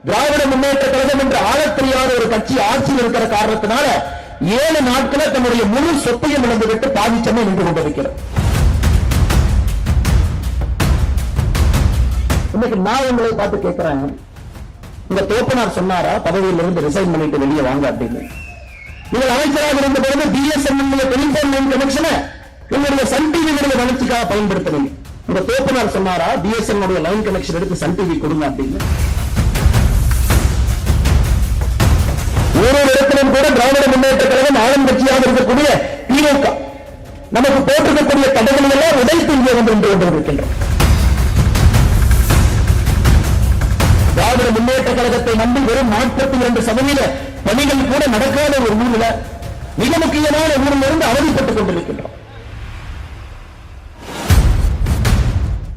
திராவிட முன்னேற்ற கழகம் என்று ஆளத்தெரியாத ஒரு கட்சி ஆட்சியில் இருக்கிற காரணத்தினால 7 நாட்கள தன்னுடைய முழு சொத்தையும் இழந்துவிட்டு பாதிச்சமே நின்று கொண்டிருக்கிறது. இன்னைக்கு நான் உங்களை பார்த்து கேட்கிறேன், இந்த தோப்பனார் சொன்னாரா பதவியிலிருந்து ரிசைன் பண்ணிட்டு வெளியே வாங்க அப்படின்னு? நீங்கள் அமைச்சராக இருந்த பொழுது பிஎஸ்என்எல் டெலிபோன் லைன் கனெக்ஷனை உங்களுடைய சன் டிவிகளுடைய வளர்ச்சிக்காக பயன்படுத்தணும். இந்த தோப்பனார் சொன்னாரா பிஎஸ்என்எல் லைன் கனெக்ஷன் எடுத்து சன் டிவி கொடுங்க அப்படின்னு? ஒரு இடத்திலும் கூட திராவிட முன்னேற்ற கழகம் ஆளும் கட்சியாக இருக்கக்கூடிய திமுக நமக்கு போட்டிருக்கக்கூடிய தடைகளை எல்லாம் உடைத்து இங்கே வந்து கொண்டிருக்கின்றோம். திராவிட முன்னேற்ற கழகத்தை நம்பி வெறும் 42% பணிகள் கூட நடக்காத ஒரு ஊரில், மிக முக்கியமான ஊரில் இருந்து அவதிப்பட்டுக் கொண்டிருக்கின்றோம்.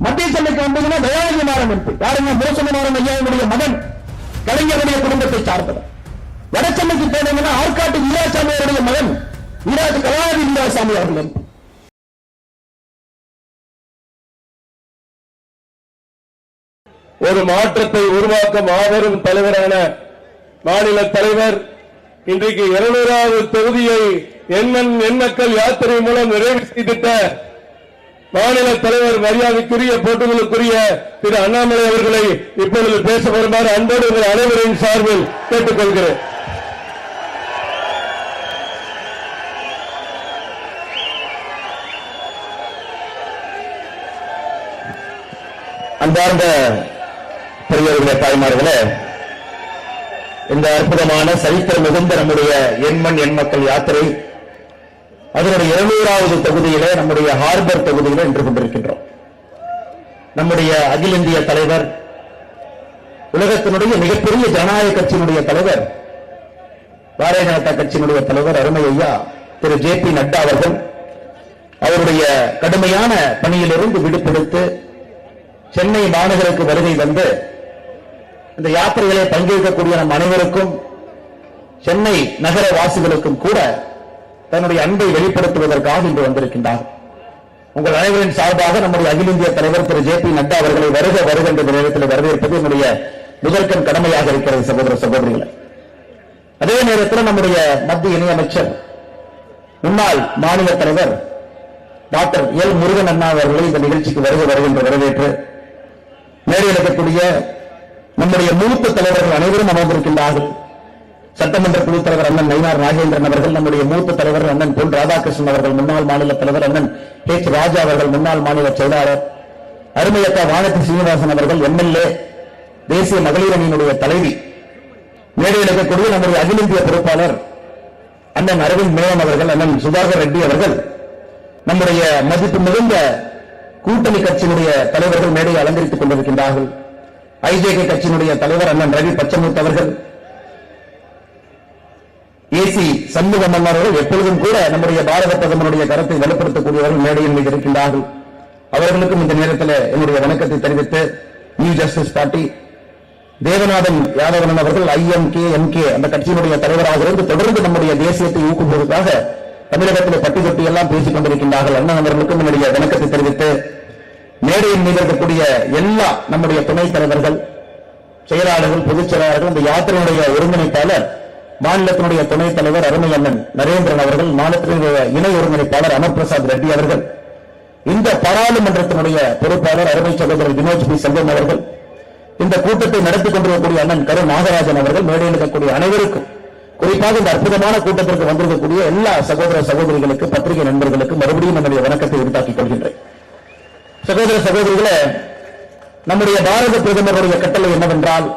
மத்திய சென்னைக்கு வந்தீங்கன்னா தயாநிதி மாறன் எம்பி யாருங்க? முரசொலிமாறன் ஐயாவுடைய மகன், கலைஞருடைய குடும்பத்தை சார்ந்தவர். வடசென்னைக்கு போனீங்கன்னா ஆற்காட்டு வீராசாமி அவருடைய மகன் கலாநிதி வீராசாமி அவர்கள் எம்பி. ஒரு மாற்றத்தை உருவாக்க மாபெரும் தலைவரான மாநில தலைவர் இன்றைக்கு 200வது தொகுதியை எண்ணக்கள் யாத்திரை மூலம் நிறைவு செய்திட்ட மாநில தலைவர் மரியாதைக்குரிய போட்டுதலுக்குரிய திரு அண்ணாமலை அவர்களை இப்பொழுது பேச வருமாறு அன்போடு உங்கள் அனைவரின் சார்பில் கேட்டுக் கொள்கிறேன். அன்பார்ந்த பெரியவர்களே, தாய்மார்களே, இந்த அற்புதமான சரித்திரம் மிகுந்த நம்முடைய எண்மண் எண்மக்கள் யாத்திரை அதனுடைய 200வது தொகுதியிலே நம்முடைய ஹார்பர் தொகுதியிலே நின்று கொண்டிருக்கின்றோம். நம்முடைய அகில இந்திய தலைவர், உலகத்தினுடைய மிகப்பெரிய ஜனநாயக கட்சியினுடைய தலைவர், பாரதிய ஜனதா கட்சியினுடைய தலைவர் அருமை ஐயா திரு JP நட்டா அவர்கள் அவருடைய கடுமையான பணியிலிருந்து விடுபடுத்து சென்னை மாநகருக்கு வருகை வந்து இந்த யாத்திரைகளை பங்கேற்கக்கூடிய நம் அனைவருக்கும், சென்னை நகர வாசிகளுக்கும் கூட தன்னுடைய அன்பை வெளிப்படுத்துவதற்காக இன்று வந்திருக்கின்றார். உங்கள் அனைவரின் சார்பாக நம்முடைய அகில இந்திய தலைவர் திரு JP நட்டா அவர்களை வருக என்ற நேரத்தில் வரவேற்பது என்னுடைய முதற்கண் கடமையாக இருக்கிறது சகோதர சகோதரிகளை. அதே நேரத்தில் நம்முடைய மத்திய இணையமைச்சர் முன்னாள் மாநில தலைவர் டாக்டர் எல் முருகன் அண்ணா அவர்களை இந்த நிகழ்ச்சிக்கு வருகின்ற வரவேற்று மேடையில் இருக்கக்கூடிய நம்முடைய மூத்த தலைவர்கள் அனைவரும் அமர்ந்திருக்கின்றார்கள். சட்டமன்ற குழு தலைவர் அண்ணன் நயினார் நாகேந்திரன் அவர்கள், நம்முடைய மூத்த தலைவர் அண்ணன் பொன் ராதாகிருஷ்ணன் அவர்கள், முன்னாள் மாநில தலைவர் அண்ணன் H ராஜா அவர்கள், முன்னாள் மாநில செயலாளர் அருமையக்கா வானதி சீனிவாசன் அவர்கள், MLA, தேசிய மகளிர் அணியினுடைய தலைவி, மேடையில் இருக்கக்கூடிய நம்முடைய அகில இந்திய பொறுப்பாளர் அண்ணன் அரவிந்த் மேனன் அவர்கள், அண்ணன் சுதாகர் ரெட்டி அவர்கள், நம்முடைய மதிப்பு மிகுந்த கூட்டணி கட்சியினுடைய தலைவர்கள் மேடையை அலங்கரித்துக் கொண்டிருக்கின்றார்கள். IJK கட்சியினுடைய தலைவர் அண்ணன் ரவி பச்சமுத்து அவர்கள், AC சண்முகம் அவர்கள் எப்பொழுதும் கூட நம்முடைய பாரத பிரதமருடைய கருத்தை வலுப்படுத்தக்கூடியவர்கள் மேடையின் மீது இருக்கின்றார்கள். அவர்களுக்கும் இந்த நேரத்தில் என்னுடைய வணக்கத்தை தெரிவித்து, நியூ ஜஸ்டிஸ் பார்ட்டி தேவநாதன் யாதவன் அவர்கள் IMK அந்த கட்சியினுடைய தலைவராக இருந்து தொடர்ந்து நம்முடைய தேசியத்தை ஊக்குவிப்பதற்காக தமிழகத்தில் பட்டி தொட்டி எல்லாம் பேசிக் கொண்டிருக்கின்றார்கள். அண்ணன் அவர்களுக்கும் என்னுடைய வணக்கத்தை தெரிவித்து, மேடையின் மீது இருக்கக்கூடிய எல்லா நம்முடைய துணைத் தலைவர்கள், செயலாளர்கள், பொதுச் செயலாளர்கள், இந்த யாத்திரையுடைய ஒருங்கிணைப்பாளர் மாநிலத்தினுடைய துணைத் தலைவர் அருமை அண்ணன் நரேந்திரன் அவர்கள், மாநிலத்தினுடைய இணை ஒருங்கிணைப்பாளர் அமர் பிரசாத் ரெட்டி அவர்கள், இந்த பாராளுமன்றத்தினுடைய பொறுப்பாளர் அருமை சகோதரர் வினோஜ் பி செல்வம் அவர்கள், இந்த கூட்டத்தை நடத்திக் கொண்டிருக்கக்கூடிய அண்ணன் கரு நாகராஜன் அவர்கள், மேடையில் இருக்கக்கூடிய அனைவருக்கும், குறிப்பாக இந்த அற்புதமான கூட்டத்திற்கு வந்திருக்கக்கூடிய எல்லா சகோதர சகோதரிகளுக்கு, பத்திரிகை நண்பர்களுக்கு மறுபடியும் நம்முடைய வணக்கத்தை உரித்தாக்கிக் கொள்கின்றேன். சகோதர சகோதரிகளே, நம்முடைய பாரத பிரதமருடைய கட்டளை என்னவென்றால்,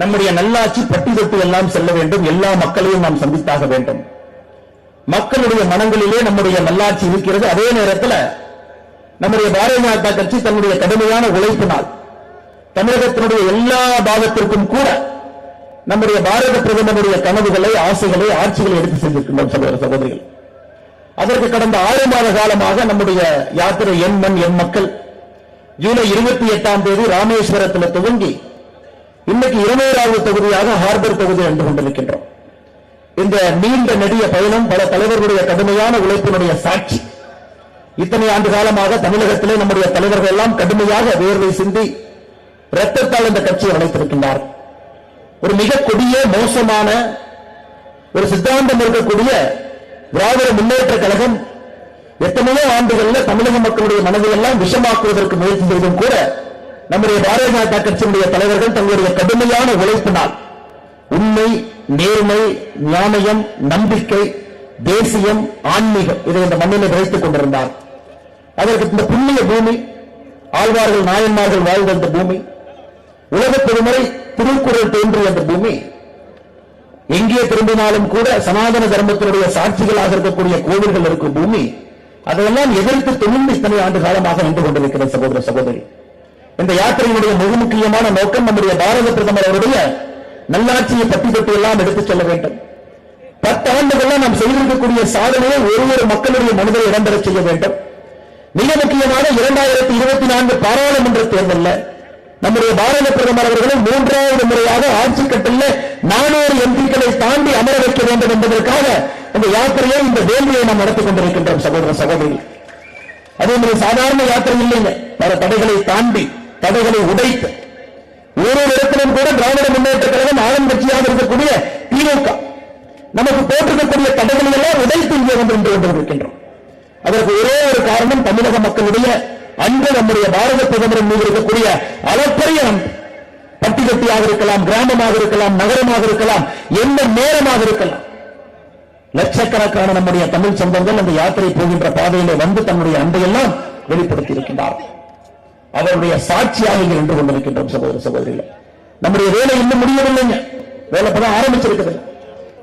நம்முடைய நல்லாட்சி பட்டி தொட்டி எல்லாம் செல்ல வேண்டும், எல்லா மக்களையும் நாம் சந்தித்தாக வேண்டும். மக்களுடைய மனங்களிலே நம்முடைய நல்லாட்சி இருக்கிறது. அதே நேரத்தில் நம்முடைய பாரதிய ஜனதா கட்சி தன்னுடைய கடுமையான உழைப்பினால் தமிழகத்தினுடைய எல்லா பாகத்திற்கும் கூட நம்முடைய பாரத பிரதமருடைய கனவுகளை, ஆசைகளை, ஆட்சிகளை எடுத்து சென்றிருக்கின்றோம் சகோதர சகோதரிகள். அதற்கு கடந்த 6 மாத காலமாக நம்முடைய யாத்திரை எண்மண் எண்மக்கள் ஜூலை 28ஆம் தேதி ராமேஸ்வரத்தில் துவங்கி இன்னைக்கு 200வது தொகுதியாக ஹார்பர் தொகுதி என்று கொண்டிருக்கின்றோம். இந்த நீண்ட நெடிய பயணம் பல தலைவர்களுடைய கடுமையான உழைப்பினுடைய சாட்சி. இத்தனை ஆண்டு காலமாக தமிழகத்திலே நம்முடைய தலைவர்கள் எல்லாம் கடுமையாக வேர்வை சிந்தி ரத்தத்தால் இந்த கட்சியை வளைத்திருக்கின்றார். ஒரு மிக கொடிய மோசமான ஒரு சித்தாந்தம் இருக்கக்கூடிய திராவிட முன்னேற்ற கழகம் எத்தனையோ ஆண்டுகள்ல தமிழக மக்களுடைய மனதை எல்லாம் விஷமாக்குவதற்கு முயற்சி செய்தும் கூட நம்முடைய பாரதிய ஜனதா கட்சியினுடைய தலைவர்கள் தங்களுடைய கடுமையான உழைப்பினால் உண்மை, நேர்மை, ஞானயம், நம்பிக்கை, தேசியம், ஆன்மீகம் இதை இந்த மண்ணில் விதைத்துக் கொண்டிருந்தார். அதற்கு இந்த புண்ணிய பூமி, ஆழ்வார்கள் நாயன்மார்கள் வாழ்ந்த இந்த பூமி, உலக பெருமறை திருக்குறள் தோன்றிய அந்த பூமி, எங்கே திரும்பினாலும் கூட சனாதன தர்மத்தினுடைய சாட்சிகளாக இருக்கக்கூடிய கோவில்கள் இருக்கும் பூமி, அதையெல்லாம் எதிர்த்து துணிந்து இத்தனை ஆண்டு காலமாக நின்று கொண்டிருக்கிற சகோதர சகோதரி. இந்த யாத்திரையினுடைய மிக முக்கியமான நோக்கம் நம்முடைய பாரத பிரதமர் அவருடைய நல்லாட்சியை பற்றி தொட்டு எல்லாம் எடுத்துச் செல்ல வேண்டும். 10 ஆண்டுகள்லாம் நாம் செய்திருக்கக்கூடிய சாதனையை ஒரு மக்களுடைய மனதில் இடம்பெற செய்ய வேண்டும். மிக முக்கியமான 2024 பாராளுமன்ற தேர்தலில் நம்முடைய பாரத பிரதமர் அவர்களும் 3வது முறையாக ஆட்சி கட்டலில் 400 எம்பிக்களை தாண்டி அமர வைக்க வேண்டும் என்பதற்காக இந்த யாத்திரையை, இந்த வேள்வியை நாம் நடத்திக் கொண்டிருக்கின்றோம் சகோதர சகோதரி. அதே மாதிரி சாதாரண யாத்திரை இல்லைங்க. பல தடைகளை தாண்டி, தடைகளை உடைத்து, ஒரு இடத்திலும் கூட திராவிட முன்னேற்ற கழகம் ஆளும் கட்சியாக இருக்கக்கூடிய திமுக நமக்கு போட்டிருக்கக்கூடிய தடைகளை எல்லாம் உடைத்து இங்கே வந்து கொண்டிருக்கின்றோம். அதற்கு ஒரே ஒரு காரணம் தமிழக மக்களுடைய அன்பு, நம்முடைய பாரத பிரதமரின் மீது இருக்கக்கூடிய அளப்பரிய அன்பு. பட்டிகட்டியாக இருக்கலாம், கிராமமாக இருக்கலாம், நகரமாக இருக்கலாம், எந்த நேரமாக இருக்கலாம், லட்சக்கணக்கான நம்முடைய தமிழ் சொந்தங்கள் அந்த யாத்திரை போகின்ற பாதையிலே வந்து தன்னுடைய அன்பையெல்லாம் வெளிப்படுத்தி இருக்கின்றார்கள். அவருடைய சாட்சியாக இங்கே நின்று கொண்டிருக்கின்றோம் சகோதர சகோதரிகள். நம்முடைய வேலை இன்னும் முடியவில்லைங்க, வேலை படம் ஆரம்பிச்சிருக்கிறது.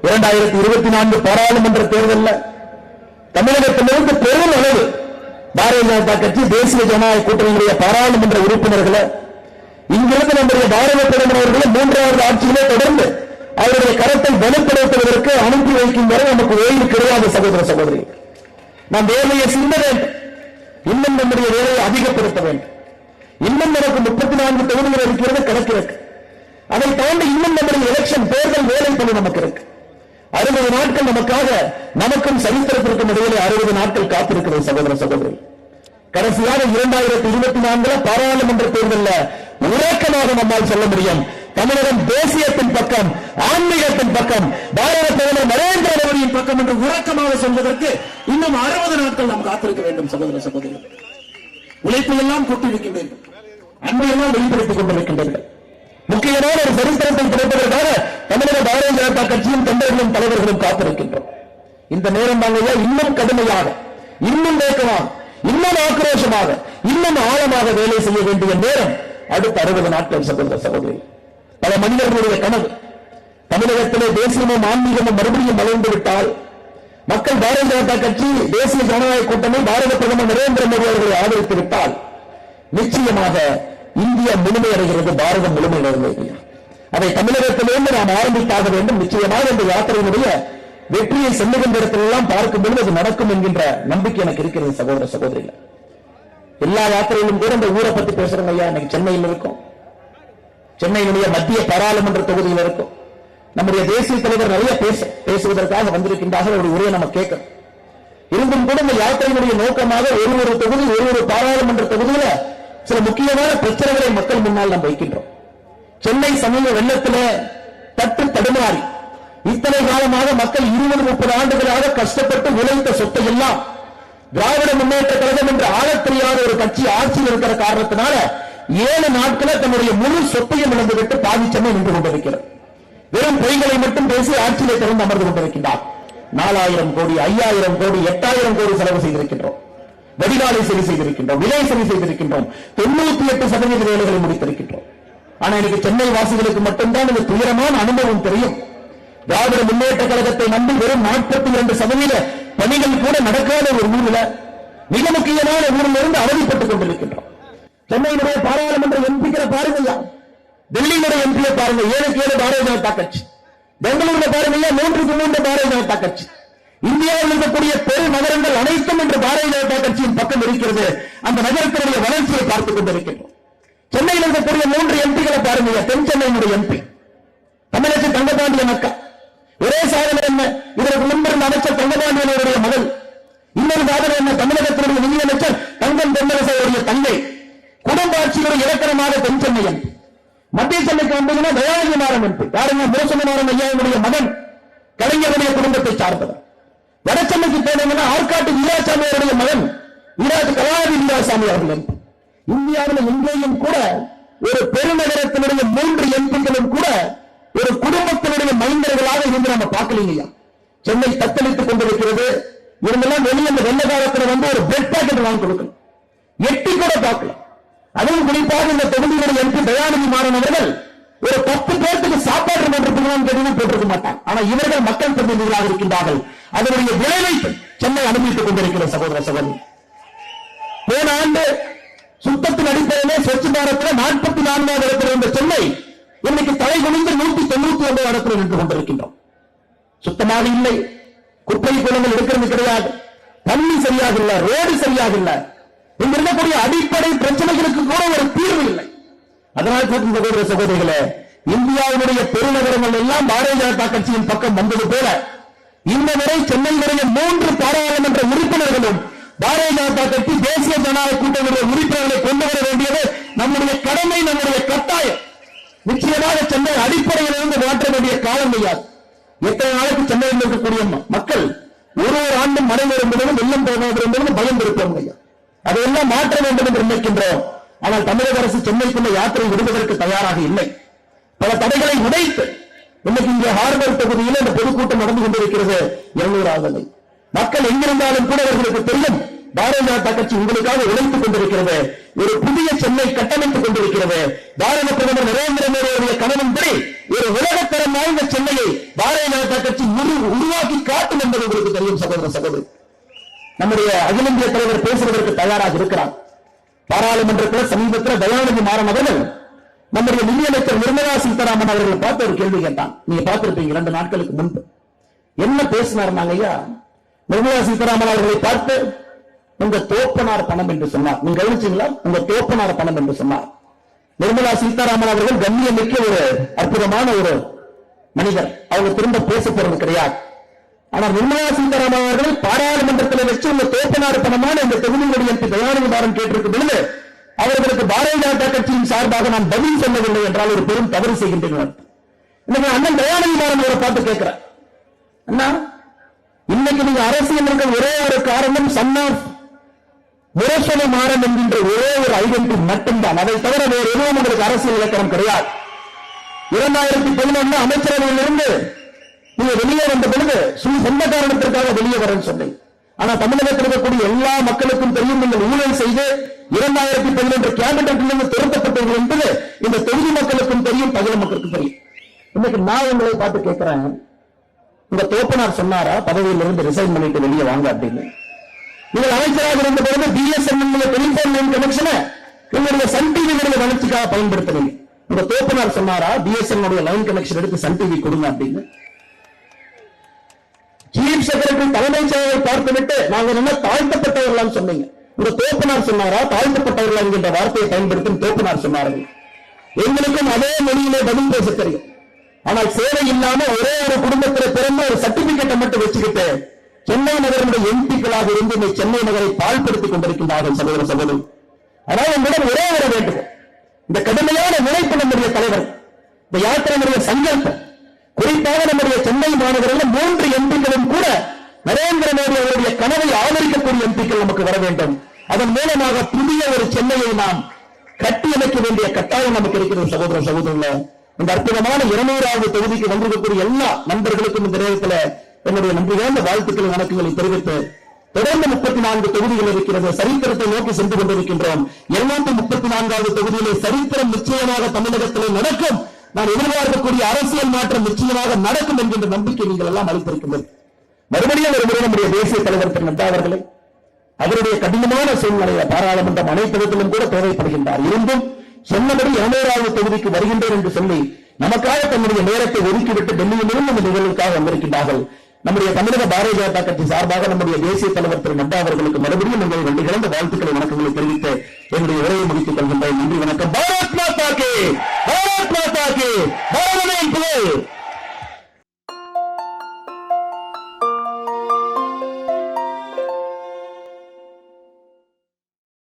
2024 பாராளுமன்ற தேர்தலில் தமிழகத்திலிருந்து பெரும் அளவு பாரதிய ஜனதா கட்சி, தேசிய ஜனநாயக கூட்டணியுடைய பாராளுமன்ற உறுப்பினர்களை இங்கிருந்து நம்முடைய பாரத பிரதமர் அவர்களை 3வது ஆட்சியிலே தொடர்ந்து அவருடைய கரத்தை வலுப்படுத்துவதற்கு அனுப்பி வைக்கும் வரை நமக்கு ஓய்வு கிடையாது சகோதர சகோதரி. நாம் வேலையை சிந்த வேண்டும், இன்னும் நம்முடைய வேலையை அதிகப்படுத்த வேண்டும். இன்னும் நமக்கு 34 தொகுதிகள் இருக்கிறது கணக்கிற்கு. அதை தாண்டி இன்னும் நம்முடைய எலெக்ஷன் தேர்தல் வேலை பணி நமக்கு இருக்கு. 60 நாட்கள் நமக்காக, நமக்கும் சரித்திரத்திற்கும் இடையிலே 60 நாட்கள் காத்திருக்கிறது சகோதர சகோதரி. கடைசியாக 2024 பாராளுமன்ற தேர்தலில் உறக்கமாக நம்மால் சொல்ல முடியும், தமிழகம் தேசியத்தின் பக்கம், ஆன்மீகத்தின் பக்கம், பாரத பிரதமர் நரேந்திர மோடியின் பக்கம் என்று உறக்கமாக சொல்வதற்கு இன்னும் 60 நாட்கள் நாம் காத்திருக்க வேண்டும் சகோதர சகோதரி. உழைப்பை எல்லாம் கூட்டியிருக்கின்றீர்கள், அன்பையெல்லாம் வெளிப்படுத்திக் கொண்டிருக்கின்றீர்கள். முக்கியமான ஒரு சரித்திரத்தை கிடைப்பதற்காக தமிழக பாரதிய ஜனதா கட்சியும் தொண்டர்களும் தலைவர்களும் காத்திருக்கின்றோம். இந்த நேரம் தாங்க இன்னும் கடுமையாக, இன்னும் வேகமாக, இன்னும் ஆக்ரோஷமாக, இன்னும் ஆழமாக வேலை செய்ய வேண்டிய நேரம் அடுத்த 60 நாட்கள் சகோதர சகோதரி. பல மனிதர்களுடைய கனவு தமிழகத்திலே தேசியமும் ஆன்மீகமும் மறுபடியும் வளர்ந்து விட்டால், மக்கள் பாரதிய ஜனதா கட்சி, தேசிய ஜனநாயக கூட்டணி, பாரத பிரதமர் நரேந்திர மோடி அவர்களை ஆதரித்து விட்டால் நிச்சயமாக இந்தியா முழுமையடைகிறது, பாரதம் முழுமையடைகிறது. அதை தமிழகத்திலிருந்து நாம் ஆரம்பித்தாக வேண்டும். நிச்சயமாக இந்த யாத்திரையினுடைய வெற்றியை செல்லுகின்ற இடத்திலெல்லாம் பார்க்கும் பொழுது அது நடக்கும் என்கின்ற நம்பிக்கை எனக்கு இருக்கிறது சகோதர சகோதரிகள். எல்லா யாத்திரையிலும் கூட இந்த ஊரை பத்தி பேசுறோம் ஐயா. இன்னைக்கு சென்னையில் இருக்கும், சென்னையினுடைய மத்திய பாராளுமன்ற தொகுதியில் இருக்கும். நம்முடைய தேசிய தலைவர் நிறைய பேசுவதற்காக வந்திருக்கின்றார்கள். அவருடைய உரையை நம்ம கேட்கணும். இருந்தும் கூட இந்த யாத்திரையினுடைய நோக்கமாக ஒரு தொகுதி, ஒரு பாராளுமன்ற தொகுதியில சில முக்கியமான பிரச்சனைகளை மக்கள் முன்னால் நாம் வைக்கின்றோம். சென்னை சமீப வெள்ளத்தில் தட்டு தடுமாறி இத்தனை காலமாக மக்கள் 20-30 ஆண்டுகளாக கஷ்டப்பட்டு உழைத்த சொத்தை எல்லாம் திராவிட முன்னேற்ற கழகம் என்று ஆளத் தெரியாத ஒரு கட்சி ஆட்சியில் இருக்கிற காரணத்தினால 7 நாட்களை தன்னுடைய முழு சொத்தையும் இழந்துவிட்டு பாதிச்சமே நின்று கொண்டிருக்கிறது. வெறும் பொய்களை மட்டும் பேசி ஆட்சியிலே திறந்து அமர்ந்து கொண்டிருக்கின்றார். 4000 கோடி, 5000 கோடி, 8000 கோடி செலவு செய்திருக்கின்றோம். வடிகாலை சரி செய்திருக்கின்றோம், விலை சரி செய்திருக்கின்றோம், 98% வேலைகளை முடித்திருக்கின்றோம். ஆனா இன்னைக்கு சென்னை வாசிகளுக்கு மட்டும்தான் இந்த துயரமான அனுபவம் தெரியும். திராவிட முன்னேற்ற கழகத்தை நம்பி வெறும் 42% பணிகள் கூட நடக்காத ஒரு ஊரில், மிக முக்கியமான ஊரில் இருந்து அவதிப்பட்டுக் கொண்டிருக்கின்றோம். சென்னையினுடைய பாராளுமன்ற எம்பிக்களை பாருங்க, டெல்லியினுடைய எம்பியை பாருங்க, 7 பாரதிய ஜனதா கட்சி, பெங்களூர்ல பாருங்க 3 பாரதிய ஜனதா கட்சி. இந்தியாவில் இருக்கக்கூடிய பெரு நகரங்கள் அனைத்தும் என்று பாரதிய ஜனதா கட்சியின் பக்கம் இருக்கிறது. அந்த நகரத்தினுடைய வளர்ச்சியை பார்த்துக் கொண்டிருக்கின்றோம். சென்னையில் இருக்கக்கூடிய 3 எம்பிகளை பாருங்க. தென் சென்னையினுடைய எம்பி தமிழக தங்கபாண்டியன் அக்கா, ஒரே சாதனை என்ன, இதற்கு முன்பிருந்த அமைச்சர் தங்கபாண்டியனுடைய மகள். இன்னொரு சாதனை என்ன, தமிழகத்தினுடைய நிதியமைச்சர் தங்கம் தென்னரசனுடைய தங்கை. குடும்ப ஆட்சியுடைய இலக்கணமாக தென் சென்னை எம்பி. மத்திய சென்னைக்கு பக்கம் வந்தீங்கன்னா தயாநிதி மாறன் எம்பி யாருங்க? மோசன மாறன் ஐயாவுடைய மகன், கலைஞருடைய குடும்பத்தை சார்ந்தவர். வடசென்னைக்கு போனீங்கன்னா ஆற்காட்டு வீராசாமி அவருடைய மகன் கலாநிதி வீராசாமி அவர்கள் எம்பி. இந்தியாவில் எங்கேயும் கூட ஒரு பெருநகரத்தினுடைய 3 எம்பிகளும் கூட ஒரு குடும்பத்தினுடைய மைந்தர்களாக இருந்து நம்ம பார்க்கலீங்க. சென்னை தத்தளித்துக் கொண்டிருக்கிறது. இவங்கெல்லாம் வெளியே இந்த வெள்ள காலத்தில் வந்து ஒரு பிரெட் பாக்கெட் வாங்கி கொடுக்கணும், எட்டி கூட பார்க்கல. அதுவும் குறிப்பாக இந்த தொகுதியுடைய எம்பி தயாநிதி மாறன் அவர்கள் ஒரு 10 பேருக்கு சாப்பாடு போட்டிருக்க மாட்டாங்க. ஆனா இவர்கள் மக்கள் பிரதிநிதிகளாக இருக்கின்றார்கள். அதனுடைய விளைவை சென்னை அனுபவித்துக் கொண்டிருக்கிற சகோதர சகோதரி. போன ஆண்டு சுத்தத்தின் அடிப்படையிலே ஸ்வச் பாரத்தில் 44வது இடத்தில் இருந்த சென்னை இன்னைக்கு தலை குனிந்து 199 இடத்தில் நின்று கொண்டிருக்கின்றோம். சுத்தமாக இல்லை, குப்பை குளங்கள் இருக்கிறது கிடையாது, தண்ணி சரியாக இல்லை, ரோடு சரியாக இல்லை, இங்க இருக்கக்கூடிய அடிப்படை பிரச்சனைகளுக்கு கூட ஒரு தீர்வு இல்லை. அதனால் சகோதர சகோதரிகளே, இந்தியாவுடைய பெருநகரங்கள் எல்லாம் பாரதிய ஜனதா கட்சியின் பக்கம் வந்தது போல இந்த முறை சென்னையினுடைய 3 பாராளுமன்ற உறுப்பினர்களும் பாரதிய ஜனதா கட்சி தேசிய ஜனநாயக கூட்டணியுடைய உறுப்பினர்களை கொண்டு வர வேண்டியது நம்முடைய கடமை, நம்முடைய கட்டாயம். நிச்சயமாக சென்னை அடிப்படையிலிருந்து மாற்ற வேண்டிய காலம் கிடையாது. எத்தனை நாளைக்கு சென்னையில் இருக்கக்கூடிய மக்கள் ஒரு ஆண்டும் மழை வரும் பொழுதும் வெள்ளம் போவதும் பயம் இருப்போம் ஐயா. அதையெல்லாம் மாற்ற வேண்டும் என்று நினைக்கின்றோம். ஆனால் தமிழக அரசு சென்னைக்குள்ள யாத்திரை விடுவதற்கு தயாராக இல்லை. பல தடைகளை உடைத்து இன்னைக்கு இங்கே ஹார்பர் தொகுதியில் இந்த பொதுக்கூட்டம் நடந்து கொண்டிருக்கிறது. 200வது மக்கள் எங்கிருந்தாலும் கூட அவர்களுக்கு தெரியும், பாரதிய ஜனதா கட்சி உங்களுக்காக உழைத்துக் கொண்டிருக்கிறது, ஒரு புதிய சென்னை கட்டமைத்துக் கொண்டிருக்கிறது. பாரத பிரதமர் நரேந்திர மோடியுடைய கனவின்படி ஒரு உலகத்தரம் வாய்ந்த சென்னையை பாரதிய ஜனதா கட்சி உருவாக்கி காட்டும் என்பது உங்களுக்கு தெரியும் சகோதர சகோதரி. நம்முடைய அகில இந்திய தலைவர் பேசுவதற்கு தயாராக இருக்கிறார். பாராளுமன்றத்தில் சமீபத்தில் தயாநிதி மாறன் அவர்கள் நம்முடைய நிதியமைச்சர் நிர்மலா சீதாராமன் அவர்களை பார்த்து ஒரு கேள்வி கேட்டான். நீங்க பார்த்திருப்பீங்க 2 நாட்களுக்கு முன்பு என்ன பேசினார். ஐயா நிர்மலா சீதாராமன் அவர்களை பார்த்து உங்க தோப்பனார் பணம் என்று சொன்னார். நீங்க கவனிச்சீங்களா? உங்க தோப்பனார் பணம் என்று சொன்னார். நிர்மலா சீதாராமன் அவர்கள் கண்ணியமிக்க ஒரு அற்புதமான ஒரு மனிதர். அவங்க திரும்ப பேச போறது கிடையாது. ஆனால் நிர்மலா சீதாராமன் அவர்கள் பாராளுமன்றத்தில் வச்சு உங்க தோப்பனார் பணமான இந்த தொகுதியுடைய எம்பி தயாநிதி மாறன் கேட்டிருக்கும் பொழுது அவர்களுக்கு பாரதிய ஜனதா கட்சியின் சார்பாக நான் பதில் சொல்லவில்லை என்றால் ஒரு பெரும் தவறு செய்கின்றனர். இன்னைக்கு அண்ணன் தயாநிதி மாறன் அவரை பார்த்து கேட்கிறார், அண்ணா இன்னைக்கு நீங்க அரசியல் இருக்க ஒரே ஒரு காரணம் சன் ஆஃப் முரசொலி மாறன் என்கின்ற ஒரே ஒரு ஐடென்டி மட்டும்தான். அதை தவிர வேறு எதுவும் உங்களுக்கு அரசியல் இலக்கணம் கிடையாது. 2011 அமைச்சரவையிலிருந்து நீங்க வெளியே வந்த பொழுது சொந்த காரணத்திற்காக வெளியே வரேன்னு சொன்னீங்க. ஆனா தமிழகத்தில் இருக்கக்கூடிய எல்லா மக்களுக்கும் தெரியும், நீங்கள் ஊழல் செய்து 2011 கேபினட்டிலிருந்து திறக்கப்பட்டவர்கள் என்பது இந்த தொகுதி மக்களுக்கும் தெரியும், பகுதி மக்களுக்கும் தெரியும். இன்னைக்கு நான் உங்களை பார்த்து கேட்கிறேன், உங்க தோப்பனார் சொன்னாரா பதவியிலிருந்து ரிசைன் பண்ணிட்டு வெளியே வாங்க அப்படின்னு? நீங்கள் அமைச்சராக இருந்த பொழுது பிஎஸ்என்எல் டெலிபோன் லைன் கனெக்ஷனை உங்களுடைய சன் டிவிகளுடைய வளர்ச்சிக்காக பயன்படுத்தவில்லை. உங்க தோப்பனார் சொன்னாரா பிஎஸ்என்எல் லைன் கனெக்ஷன் எடுத்து சன் டிவி கொடுங்க அப்படின்னு? சீஃப் செக்ரட்டரி தலைமைச் செயலரை பார்த்துவிட்டு நாங்கள் என்ன தாழ்த்தப்பட்டவர்களாம் சொன்னீங்க. உங்க தோப்பனார் சொன்னாரா தாழ்த்தப்பட்டவர்கள் என்கின்ற வார்த்தையை பயன்படுத்தும் தோப்பனார் சொன்னார்கள். எங்களுக்கும் அதே மொழியிலே பதில் பேச தெரியும். ஆனால் சேவை இல்லாம ஒரே ஒரு குடும்பத்தில் பிறந்த ஒரு சர்டிபிகேட்டை மட்டும் வச்சுக்கிட்டு சென்னை நகரனுடைய எம்பிக்களாக இருந்து இந்த சென்னை நகரை பாழ்படுத்திக் கொண்டிருக்கின்றார்கள் சகோதர சகோதரி. ஆனால் உங்களிடம் ஒரே வர வேண்டும், இந்த கடுமையான உழைப்பு நம்முடைய தலைவர், இந்த யாத்திரையுடைய சங்கல்பம், குறிப்பாக நம்முடைய சென்னை மாநகரில் 3 எம்பிக்களும் கூட நரேந்திர மோடி அவருடைய கனவை ஆதரிக்கக்கூடிய எம்பிக்கள் நமக்கு வர வேண்டும். அதன் மூலமாக புதிய ஒரு சென்னையை நாம் கட்டியமைக்க வேண்டிய கட்டாயம் நமக்கு இருக்கிறது சகோதர சகோதரர்களே. இந்த அற்புதமான 200வது தொகுதிக்கு வந்திருக்கக்கூடிய எல்லா நண்பர்களுக்கும் இந்த நேரத்தில் என்னுடைய நன்றி கலந்த வாழ்த்துக்களை வணக்கங்களை தெரிவித்து, தொடர்ந்து 34 தொகுதிகள் இருக்கிறது. சரித்திரத்தை நோக்கி சென்று கொண்டிருக்கின்றோம். 234வது தொகுதியிலே சரித்திரம் நிச்சயமாக தமிழகத்திலே நடக்கும். நான் எதிர்பார்க்கக்கூடிய அரசியல் மாற்றம் நிச்சயமாக நடக்கும் என்கின்ற நம்பிக்கை நீங்கள் எல்லாம் அளித்திருக்கின்றது. மறுபடியும் ஒரு முறை நம்முடைய தேசிய தலைவர் திரு நட்டா அவர்களை அவருடைய கடினமான சூழ்நிலையை பாராளுமன்றம் அனைத்து விதத்திலும் கூட தேவைப்படுகின்றார். இருந்தும் சொன்னபடி 200வது தொகுதிக்கு வருகின்றேன் என்று சொல்லி நமக்காக தன்னுடைய நேரத்தை ஒதுக்கிவிட்டு டெல்லியிலிருந்து இந்த நிகழ்வுக்காக வந்திருக்கின்றார்கள். நம்முடைய தமிழக பாரதிய ஜனதா கட்சி சார்பாக நம்முடைய தேசிய தலைவர் திரு நட்டா அவர்களுக்கு மறுபடியும் உங்கள் நன்றி கலந்த வாழ்த்துக்களை வணக்கங்களை தெரிவித்து என்னுடைய உரையை முடித்துக் கொள்கின்றேன். நன்றி, வணக்கம்.